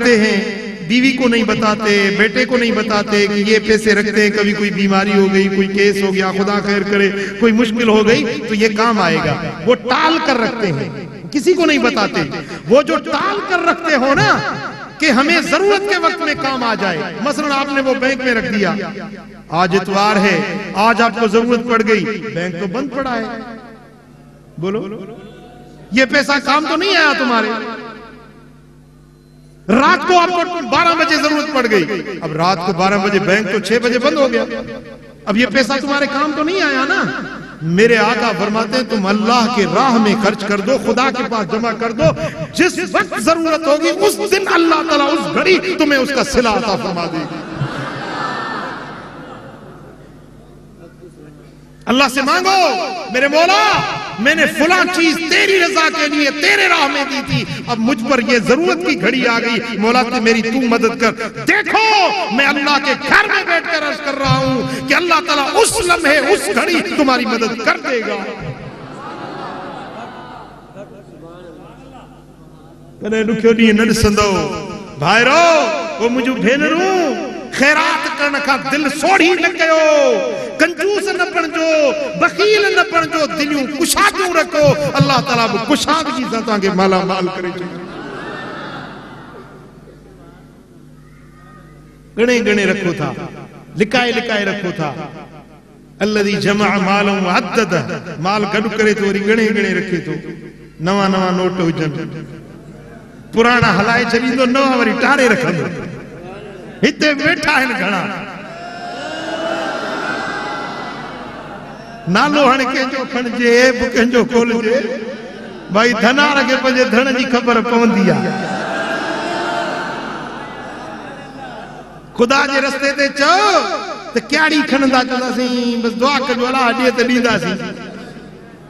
रखते हैं, बीवी को नहीं बताते, बेटे को नहीं बताते कि ये पैसे रखते हैं, कभी कोई बीमारी हो गई, कोई केस हो गया, खुदा खैर करे, कोई मुश्किल हो गई तो ये काम आएगा। वो टाल कर रखते हैं, किसी को नहीं बताते। वो जो टाल कर रखते हो ना कि हमें जरूरत के वक्त में काम आ जाए, मसलन आपने वो बैंक में रख दिया, आज इतवार है, आज आपको जरूरत पड़ गई, बैंक तो बंद पड़ा है, बोलो ये पैसा काम तो नहीं आया तुम्हारे। रात को आपको 12 बजे जरूरत पड़ गई, अब रात को 12 बजे बैंक तो 6 बजे बंद हो गया, अब ये पैसा तुम्हारे काम तो नहीं आया ना। मेरे आका फरमाते हैं तुम अल्लाह के राह में खर्च कर दो, खुदा के पास जमा कर दो, जिस वक्त जरूरत होगी उस दिन अल्लाह ताला उस घड़ी तुम्हें उसका सिला अता फरमा देगी। अल्लाह से मांगो, मेरे मौला मैंने फुला चीज तेरी रजा के लिए तेरे राह में दी थी, अब मुझ पर ये जरूरत की घड़ी आ गई, मौला मेरी तू मदद कर। देखो मैं अल्लाह के घर में बैठकर अर्ज कर रहा हूं कि अल्लाह ताला उस लम्हे उस घड़ी तुम्हारी मदद कर देगा। कने दुखियो दी न ॾिसंदो भाइरो, वो मुझे भेनरू खैरात करण का दिल सोड़ी न कयो, कंजूस न बणजो, बखील न बणजो, दिलियूं कुशादियूं रखो, अल्लाह ताला भी कुशादगी सां तव्हांखे माला माल करे छॾींदो। गणे गणे रखो था, लिकाए लिकाए रखो था। अल्लज़ी जमा मालम अदद, माल गॾु करे तो वरी गणे गणे रखे थो। नवा नवा नोट हुजनि, पुराणा हलाए छॾींदो, नवा वरी टारे रखंदो। हिते वेठा आहिनि घणा, नालो हाणे कंहिंजो खणिजे बि कंहिंजो खोलिजे, भाई धनार खे पंहिंजे धन जी ख़बर पवंदी आहे। ख़ुदा जे रस्ते ते चओ त कहिड़ी खणंदा, चवंदासीं बसि दुआ कजो अलाह ॾिए त ॾींदासीं।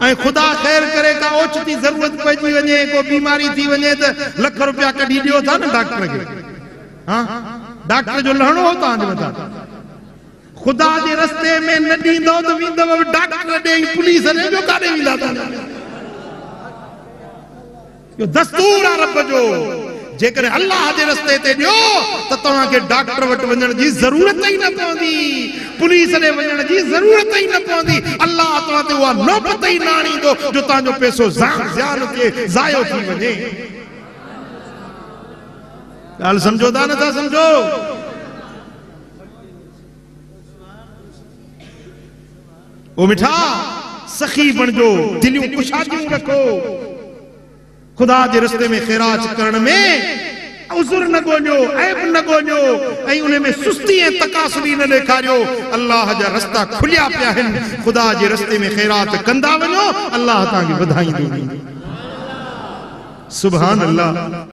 ऐं ख़ुदा ख़ैर करे का ओचिती ज़रूरत पइजी वञे, को बीमारी थी वञे त लख रुपया कढी ॾियो था न डॉक्टर खे। हाँ डॉक्टर जो लहणो हो तव्हांजे मथां। खुदा जे रस्ते में न ॾींदो त वेंदव डॉक्टर ॾे, पुलिस ॾे, जो काॾे वेंदा था। इहो दस्तूर आहे रब जो। जेकर अल्लाह जे रस्ते ते ॾियो त तव्हांखे डॉक्टर वटि वञण जी ज़रूरत ई न पवंदी, पुलिस ॾे वञण जी ज़रूरत ई न पवंदी। अल्लाह तव्हां ते उहा नौबत ई न आणींदो जो तव्हांजो पैसो ज़ाया थिए, ज़ायो थी वञे। ॻाल्हि समझो था नथा समझो? ओ मिठा सखी बणजो, दिलियूं कुशादियूं रखो, खुदा जे रस्ते में खैरात करण में उज़ुर न ॻोल्हियो, ऐब न ॻोल्हियो, ऐं उन में सुस्ती ऐं तकासुरी न ॾेखारियो। अल्लाह जा रस्ता खुलिया पिया आहिनि, खुदा जे रस्ते में खैरात कंदा वञो, अल्लाह तव्हांखे वधाईंदो। सुभान अल्लाह।